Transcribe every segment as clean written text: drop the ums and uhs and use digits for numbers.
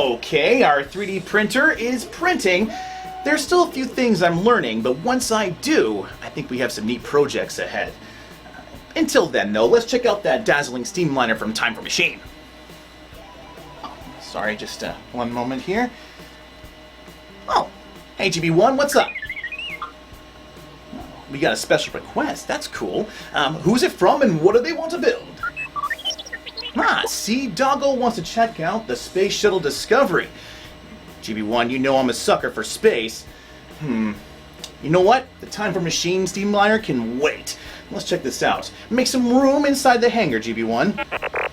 Okay, our 3D printer is printing. There's still a few things I'm learning, but once I do, I think we have some neat projects ahead. Until then, though, let's check out that dazzling steamliner from Time for Machine. Oh, sorry, just one moment here. Oh, hey GB1, what's up? We got a special request, that's cool. Who's it from and what do they want to build? Ah, see, Doggo wants to check out the Space Shuttle Discovery. GB1, you know I'm a sucker for space. You know what? The Time for Machine steamliner can wait. Let's check this out. Make some room inside the hangar, GB1.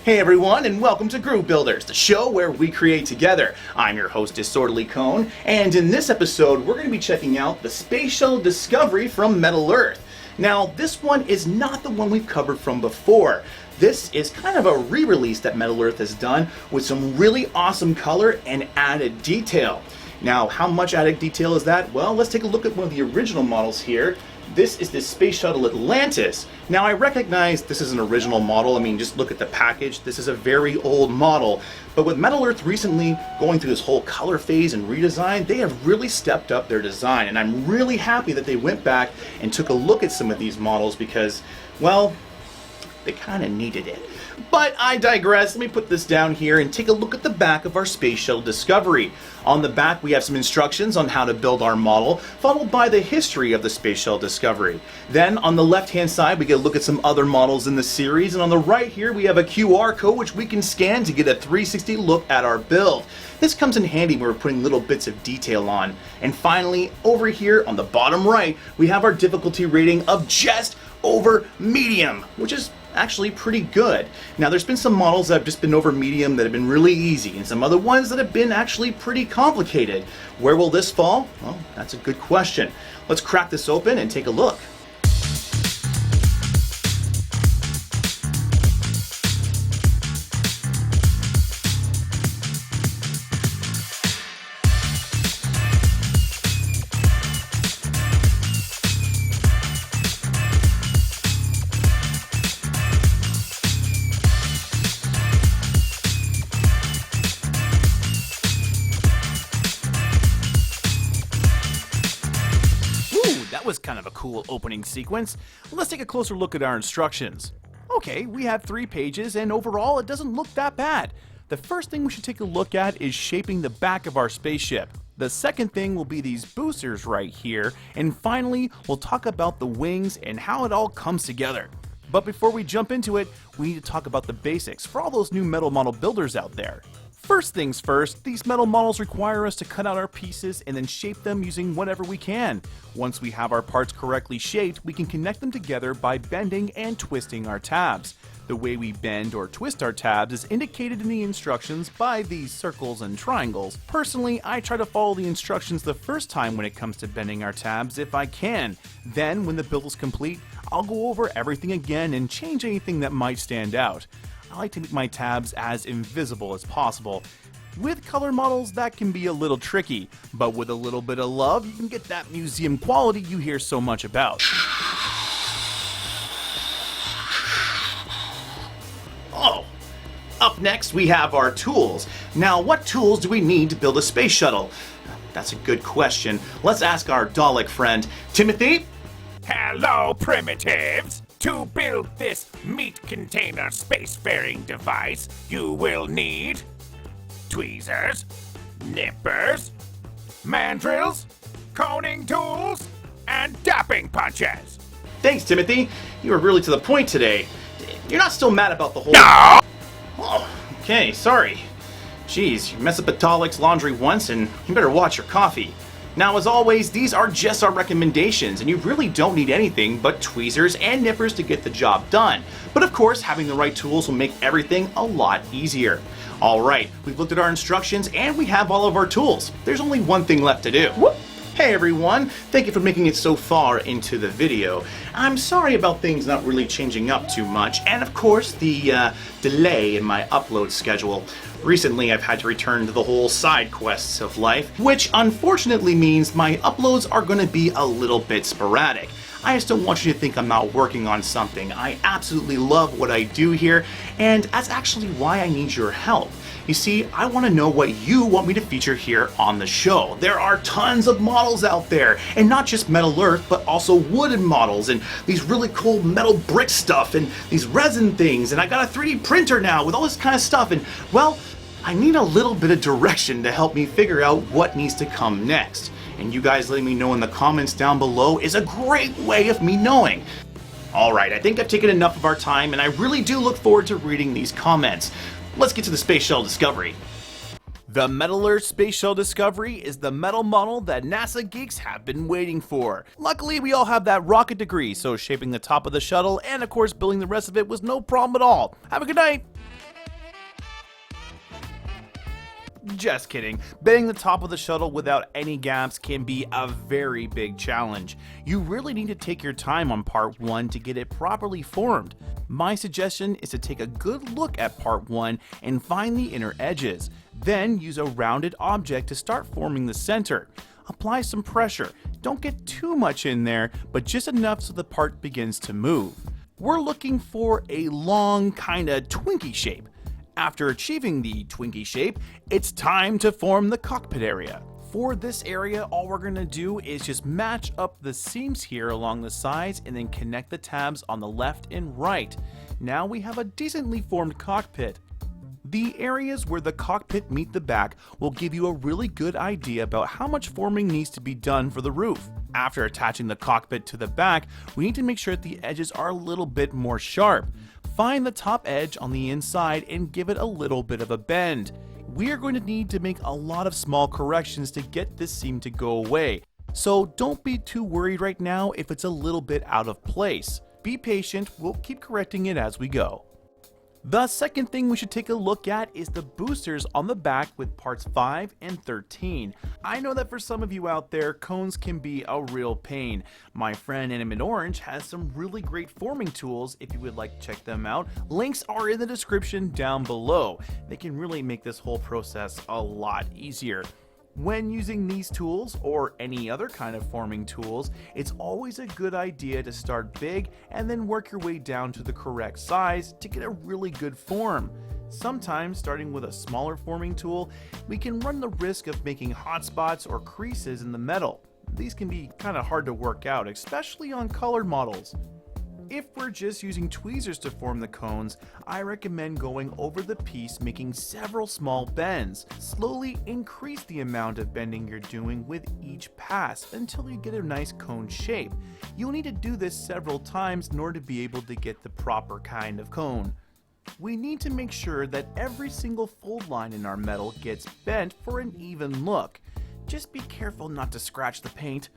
Hey everyone, and welcome to Groove Builders, the show where we create together. I'm your host, Disorderly Cone, and in this episode, we're going to be checking out the Space Shuttle Discovery from Metal Earth. Now, this one is not the one we've covered from before. This is kind of a re-release that Metal Earth has done with some really awesome color and added detail. Now, how much added detail is that? Well, let's take a look at one of the original models here. This is the Space Shuttle Atlantis. Now, I recognize this is an original model. I mean, just look at the package. This is a very old model. But with Metal Earth recently going through this whole color phase and redesign, they have really stepped up their design. And I'm really happy that they went back and took a look at some of these models because, well, they kind of needed it. But I digress. Let me put this down here and take a look at the back of our Space Shuttle Discovery. On the back, we have some instructions on how to build our model, followed by the history of the Space Shuttle Discovery. Then, on the left-hand side, we get a look at some other models in the series, and on the right here, we have a QR code which we can scan to get a 360 look at our build. This comes in handy when we're putting little bits of detail on. And finally, over here on the bottom right, we have our difficulty rating of just over medium, which is actually pretty good. Now, there's been some models that have just been over medium that have been really easy, and some other ones that have been actually pretty complicated. Where will this fall? Well, that's a good question. Let's crack this open and take a look. That was kind of a cool opening sequence. Let's take a closer look at our instructions. Okay, we have 3 pages, and overall it doesn't look that bad. The first thing we should take a look at is shaping the back of our spaceship. The second thing will be these boosters right here, and finally we'll talk about the wings and how it all comes together. But before we jump into it, we need to talk about the basics for all those new metal model builders out there. First things first, these metal models require us to cut out our pieces and then shape them using whatever we can. Once we have our parts correctly shaped, we can connect them together by bending and twisting our tabs. The way we bend or twist our tabs is indicated in the instructions by these circles and triangles. Personally, I try to follow the instructions the first time when it comes to bending our tabs if I can. Then, when the build is complete, I'll go over everything again and change anything that might stand out. I like to make my tabs as invisible as possible. With color models, that can be a little tricky, but with a little bit of love, you can get that museum quality you hear so much about. Oh, up next we have our tools. Now, what tools do we need to build a space shuttle? That's a good question. Let's ask our Dalek friend, Timothy. Hello, primitives! To build this meat container spacefaring device, you will need tweezers, nippers, mandrels, coning tools, and dapping punches. Thanks, Timothy. You were really to the point today. You're not still mad about the whole... No! Oh, okay, sorry. Jeez, you mess up a Dalek's laundry once and you better watch your coffee. Now, as always, these are just our recommendations, and you really don't need anything but tweezers and nippers to get the job done. But of course, having the right tools will make everything a lot easier. Alright, we've looked at our instructions and we have all of our tools. There's only one thing left to do. Whoop. Hey everyone, thank you for making it so far into the video. I'm sorry about things not really changing up too much, and of course the delay in my upload schedule. Recently I've had to return to the whole side quests of life, which unfortunately means my uploads are going to be a little bit sporadic. I just don't want you to think I'm not working on something. I absolutely love what I do here, and that's actually why I need your help. You see, I want to know what you want me to feature here on the show. There are tons of models out there, and not just Metal Earth, but also wooden models, and these really cool metal brick stuff, and these resin things, and I got a 3D printer now with all this kind of stuff, and well, I need a little bit of direction to help me figure out what needs to come next. And you guys letting me know in the comments down below is a great way of me knowing. Alright, I think I've taken enough of our time, and I really do look forward to reading these comments. Let's get to the Space Shuttle Discovery. The Metal Earth Space Shuttle Discovery is the metal model that NASA geeks have been waiting for. Luckily, we all have that rocket degree, so shaping the top of the shuttle and of course building the rest of it was no problem at all. Have a good night! Just kidding. Bending the top of the shuttle without any gaps can be a very big challenge. You really need to take your time on part 1 to get it properly formed. My suggestion is to take a good look at part 1 and find the inner edges. Then use a rounded object to start forming the center. Apply some pressure. Don't get too much in there, but just enough so the part begins to move. We're looking for a long, kinda Twinkie shape. After achieving the Twinkie shape, it's time to form the cockpit area. For this area, all we're going to do is just match up the seams here along the sides and then connect the tabs on the left and right. Now we have a decently formed cockpit. The areas where the cockpit meet the back will give you a really good idea about how much forming needs to be done for the roof. After attaching the cockpit to the back, we need to make sure that the edges are a little bit more sharp. Find the top edge on the inside and give it a little bit of a bend. We are going to need to make a lot of small corrections to get this seam to go away, so don't be too worried right now if it's a little bit out of place. Be patient, we'll keep correcting it as we go. The second thing we should take a look at is the boosters on the back with parts 5 and 13. I know that for some of you out there, cones can be a real pain. My friend Animate Orange has some really great forming tools if you would like to check them out. Links are in the description down below. They can really make this whole process a lot easier. When using these tools, or any other kind of forming tools, it's always a good idea to start big and then work your way down to the correct size to get a really good form. Sometimes, starting with a smaller forming tool, we can run the risk of making hot spots or creases in the metal. These can be kind of hard to work out, especially on colored models. If we're just using tweezers to form the cones, I recommend going over the piece making several small bends. Slowly increase the amount of bending you're doing with each pass until you get a nice cone shape. You'll need to do this several times in order to be able to get the proper kind of cone. We need to make sure that every single fold line in our metal gets bent for an even look. Just be careful not to scratch the paint.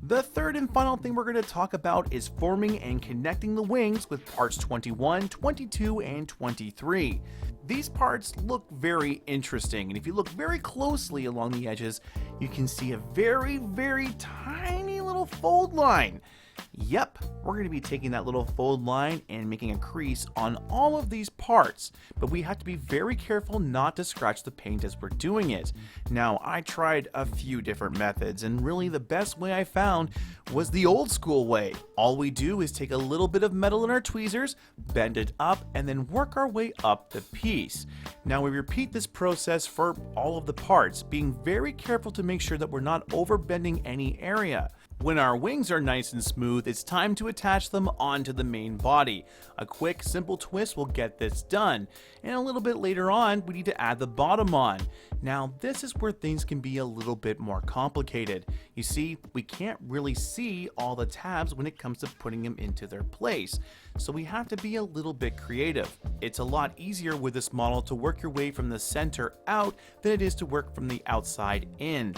The third and final thing we're going to talk about is forming and connecting the wings with parts 21, 22, and 23. These parts look very interesting, and if you look very closely along the edges, you can see a very, very tiny little fold line. Yep, we're going to be taking that little fold line and making a crease on all of these parts, but we have to be very careful not to scratch the paint as we're doing it. Now, I tried a few different methods, and really the best way I found was the old school way. All we do is take a little bit of metal in our tweezers, bend it up, and then work our way up the piece. Now, we repeat this process for all of the parts, being very careful to make sure that we're not overbending any area. When our wings are nice and smooth, it's time to attach them onto the main body. A quick, simple twist will get this done. And a little bit later on, we need to add the bottom on. Now, this is where things can be a little bit more complicated. You see, we can't really see all the tabs when it comes to putting them into their place. So we have to be a little bit creative. It's a lot easier with this model to work your way from the center out than it is to work from the outside in.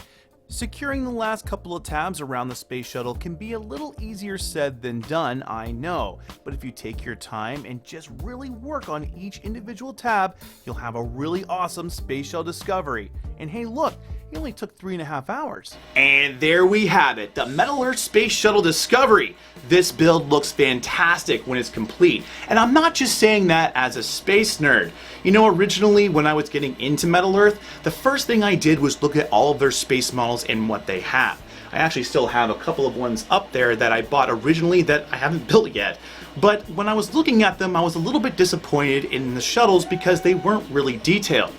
Securing the last couple of tabs around the space shuttle can be a little easier said than done, I know, but if you take your time and just really work on each individual tab, you'll have a really awesome Space Shuttle Discovery. And hey look, it only took 3.5 hours. And there we have it, the Metal Earth Space Shuttle Discovery. This build looks fantastic when it's complete, and I'm not just saying that as a space nerd. You know, originally when I was getting into Metal Earth, the first thing I did was look at all of their space models and what they have. I actually still have a couple of ones up there that I bought originally that I haven't built yet. But when I was looking at them, I was a little bit disappointed in the shuttles because they weren't really detailed.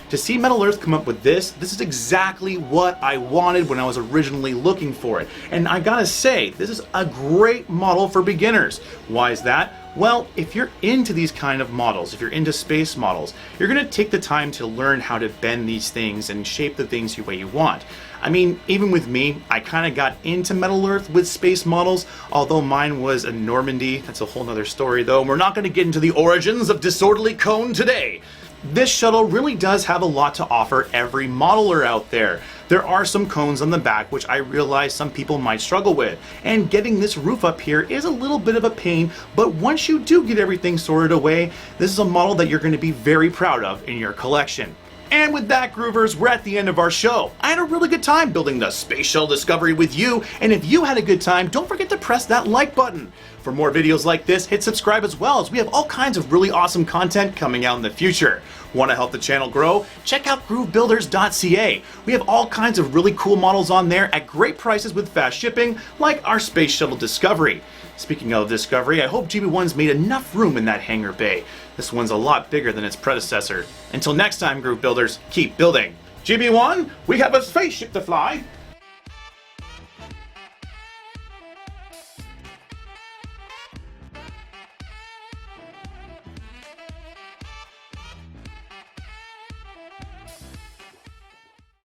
To see Metal Earth come up with this is exactly what I wanted when I was originally looking for it. And I gotta say, this is a great model for beginners. Why is that? Well, if you're into these kind of models, if you're into space models, you're gonna take the time to learn how to bend these things and shape the things the way you want. I mean, even with me, I kind of got into Metal Earth with space models, although mine was a Normandy. That's a whole nother story though. We're not gonna get into the origins of Disorderly Cone today. This shuttle really does have a lot to offer every modeler out there. There are some cones on the back which I realize some people might struggle with, and getting this roof up here is a little bit of a pain, but once you do get everything sorted away, this is a model that you're going to be very proud of in your collection. And with that, Groovers, we're at the end of our show. I had a really good time building the Space Shuttle Discovery with you, and if you had a good time, don't forget to press that like button. For more videos like this, hit subscribe as well, as we have all kinds of really awesome content coming out in the future. Want to help the channel grow? Check out groovebuilders.ca. We have all kinds of really cool models on there at great prices with fast shipping, like our Space Shuttle Discovery. Speaking of Discovery, I hope GB1's made enough room in that hangar bay. This one's a lot bigger than its predecessor. Until next time, Groove Builders, keep building. GB1, we have a spaceship to fly.